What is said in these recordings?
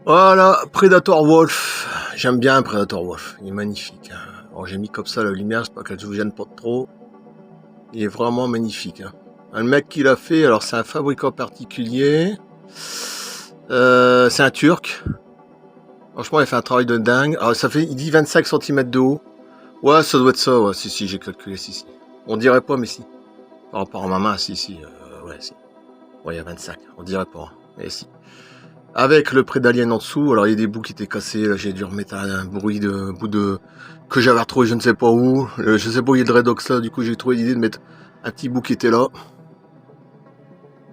Voilà, Predator Wolf. J'aime bien Predator Wolf. Il est magnifique. Alors j'ai mis comme ça la lumière, c'est pas qu'elle vous gêne pas trop. Il est vraiment magnifique. Le mec qui l'a fait, alors c'est un fabricant particulier. C'est un Turc. Franchement, il fait un travail de dingue. Alors ça fait, il dit 25 cm de haut. Ouais, ça doit être ça. Ouais, si, j'ai calculé, si. On dirait pas, mais si. Par rapport à ma main, si. Ouais, si. Ouais, il y a 25. On dirait pas. Mais si. Avec le prédalien en dessous, alors il y a des bouts qui étaient cassés, là j'ai dû remettre un bruit de bout de que j'avais retrouvé je ne sais pas où. Je sais pas où il y a le Redox là, du coup j'ai trouvé l'idée de mettre un petit bout qui était là.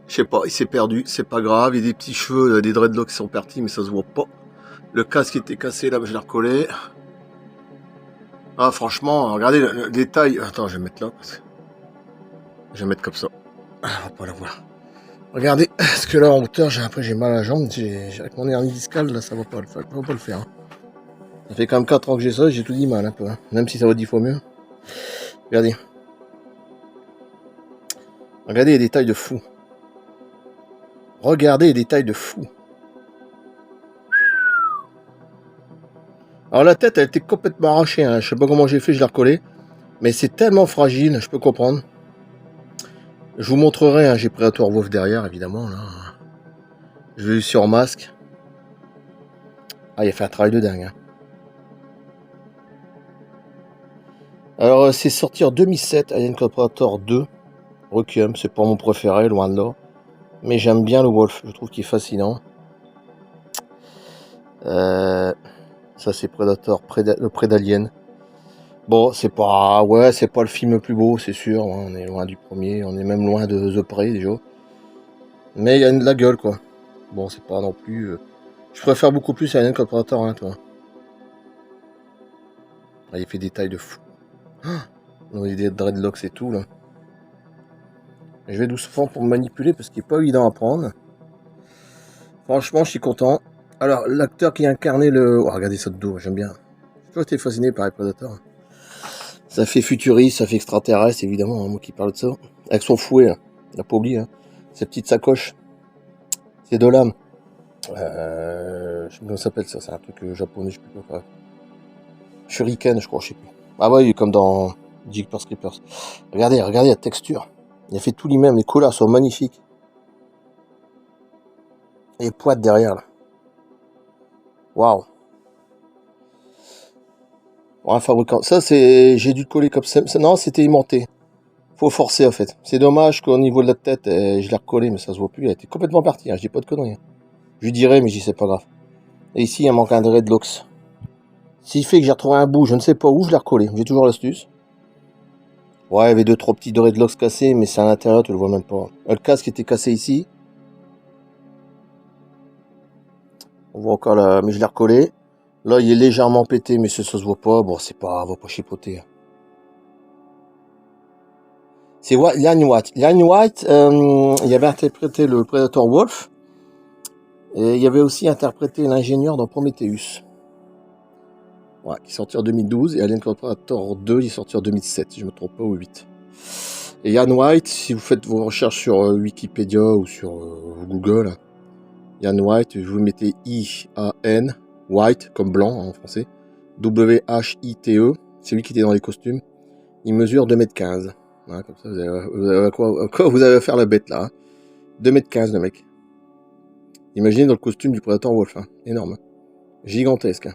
Je sais pas, il s'est perdu, c'est pas grave, il y a des petits cheveux, des dreadlocks qui sont partis, mais ça se voit pas. Le casque était cassé là, je l'ai recollé. Ah franchement, regardez le détail. Attends, je vais mettre là. Je vais mettre comme ça. Ah, on va pas la voir. Regardez, parce que là en hauteur, j'ai mal à la jambe, avec mon hernie discale, là ça va pas le faire. Ça fait quand même 4 ans que j'ai ça, j'ai tout dit mal un peu, même si ça va 10 fois mieux. Regardez. Regardez les détails de fou. Regardez les détails de fou. Alors la tête, elle était complètement arrachée, je sais pas comment j'ai fait, je l'ai recollée. Mais c'est tellement fragile, je peux comprendre. Je vous montrerai, j'ai Predator Wolf derrière, évidemment. Là. Je l'ai eu sur masque. Ah, il a fait un travail de dingue. Alors, c'est sorti en 2007, Alien Predator 2. Requiem, c'est pas mon préféré, loin de là. Mais j'aime bien le Wolf, je trouve qu'il est fascinant. Ça, c'est Predator, le Predalien. Bon, c'est pas le film le plus beau, c'est sûr. On est loin du premier, on est même loin de The Prey déjà. Mais il y a de la gueule, quoi. Bon, c'est pas non plus. Je préfère beaucoup plus Alien que Predator 1, toi. Ah, il fait des tailles de fou. On a des dreadlocks et tout, là. Et je vais doucement pour me manipuler parce qu'il est pas évident à prendre. Franchement, je suis content. Alors, l'acteur qui a incarné le. Oh, regardez ça de dos, j'aime bien. J'ai toujours été fasciné par les Predators. Ça fait futuriste, ça fait extraterrestre, évidemment, moi qui parle de ça. Avec son fouet, là. Il a pas oublié, sa petite sacoche. C'est de l'âme. Je sais pas comment ça s'appelle ça, c'est un truc japonais, je sais plus quoi. Shuriken, je crois, je sais plus. Ah ouais, comme dans Jeepers Creepers. Regardez la texture. Il a fait tout lui-même, les couleurs sont magnifiques. Et les poids derrière, là. Waouh. Pour un fabricant. Ça, j'ai dû le coller comme ça. Non, c'était aimanté. Faut forcer, en fait. C'est dommage qu'au niveau de la tête, je l'ai recollé, mais ça se voit plus. Elle était complètement partie, je dis pas de conneries. Je lui dirais, mais j'y sais pas grave. Et ici, il manque un dreadlocks. S'il fait que j'ai retrouvé un bout, je ne sais pas où, je l'ai recollé. J'ai toujours l'astuce. Ouais, il y avait 2-3 petits dreadlocks cassés, mais c'est à l'intérieur, tu le vois même pas. Le casque était cassé ici. On voit encore là, mais je l'ai recollé. Là, il est légèrement pété, mais ça se voit pas. Bon, c'est pas, va pas chipoter. C'est Ian White. Ian White, il avait interprété le Predator Wolf. Et il avait aussi interprété l'ingénieur dans Prometheus. Ouais, qui est sorti en 2012. Et Alien Predator 2, il est sorti en 2007, si je me trompe pas, ou 8. Et Ian White, si vous faites vos recherches sur Wikipédia ou sur Google, Ian White, vous mettez I-A-N, White, comme blanc en français, W-H-I-T-E, c'est lui qui était dans les costumes. Il mesure 2m15. Voilà, comme ça, vous avez à faire la bête là. 2m15 le mec. Imaginez dans le costume du Predator Wolf, énorme. Gigantesque.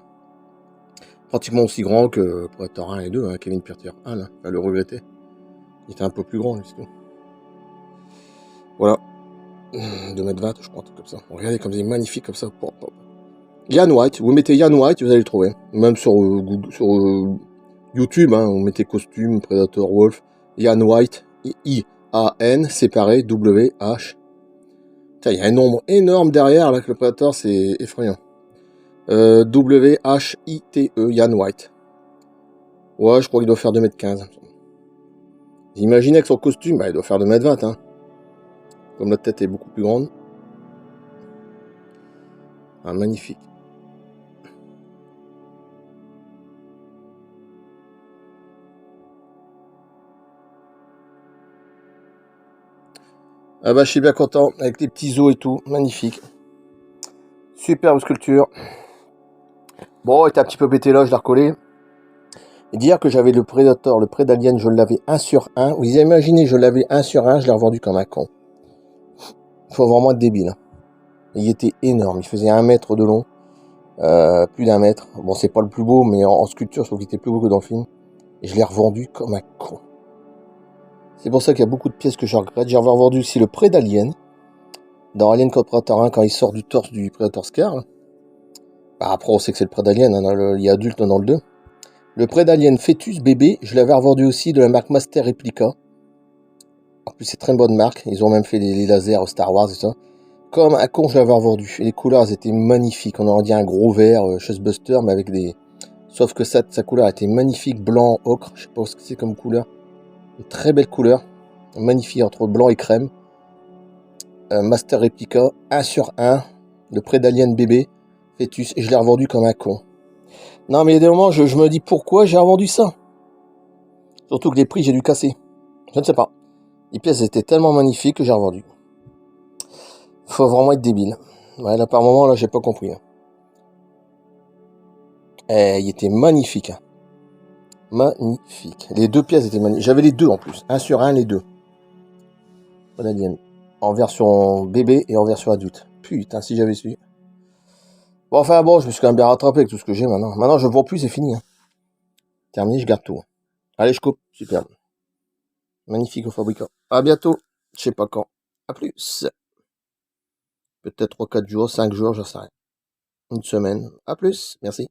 Pratiquement aussi grand que Predator 1 et 2, Kevin Piertier 1, là. Enfin, le regretter. Il était un peu plus grand, lui, c'est tout. Voilà. 2m20, je crois, un truc comme ça. Regardez comme c'est magnifique comme ça. Ian White, vous mettez Ian White, vous allez le trouver. Même sur YouTube, vous mettez costume, Predator Wolf, Ian White, I-A-N, séparé, W-H. Il y a un nombre énorme derrière, là, que le Predator, c'est effrayant. W-H-I-T-E, Ian White. Ouais, je crois qu'il doit faire 2m15. Imaginez que son costume, il doit faire 2m20, Comme la tête est beaucoup plus grande. Ah, magnifique. Ah bah, je suis bien content, avec les petits os et tout, magnifique. Superbe sculpture. Bon, il était un petit peu pété là, je l'ai recollé. Et dire que j'avais le Predator, le Predalien, je l'avais 1 sur 1. Vous imaginez, je l'avais 1 sur 1, je l'ai revendu comme un con. Faut vraiment être débile. Il était énorme, il faisait 1 mètre de long. Plus d'1 mètre. Bon, c'est pas le plus beau, mais en sculpture, je trouve qu'il était plus beau que dans le film. Et je l'ai revendu comme un con. C'est pour ça qu'il y a beaucoup de pièces que je regrette. J'ai revendu aussi le Predalien. Dans Alien contre Predator 1, quand il sort du torse du Predator Scar. Bah, après, on sait que c'est le Predalien, hein, il y a adulte dans le 2. Le Predalien Fetus bébé, je l'avais revendu aussi de la marque Master Replica. En plus, c'est très une bonne marque. Ils ont même fait les lasers Star Wars et ça. Comme un con, je l'avais revendu. Et les couleurs, elles étaient magnifiques. On aurait dit un gros vert Chessbuster, mais avec des... Sauf que sa couleur était magnifique, blanc, ocre. Je sais pas ce que c'est comme couleur. Une très belle couleur. Magnifique entre blanc et crème. Master Replica, 1 sur 1. Le Predalien bébé, Fetus. Et je l'ai revendu comme un con. Non, mais il y a des moments, je me dis pourquoi j'ai revendu ça. Surtout que les prix, j'ai dû casser. Je ne sais pas. Les pièces étaient tellement magnifiques que j'ai revendu. Faut vraiment être débile. Ouais, là, par moment, là, j'ai pas compris. Là. Il était magnifique. Hein. Magnifique. Les 2 pièces étaient magnifiques. J'avais les 2 en plus. 1 sur 1, les 2. Alien. En version bébé et en version adulte. Putain, si j'avais su. Bon, enfin, bon, je me suis quand même bien rattrapé avec tout ce que j'ai maintenant. Maintenant, je vends plus, c'est fini. Hein. Terminé, je garde tout. Allez, je coupe. Super. Magnifique au fabricant. À bientôt. Je sais pas quand. À plus. Peut-être 3-4 jours, 5 jours, j'en sais rien. Une semaine. À plus. Merci.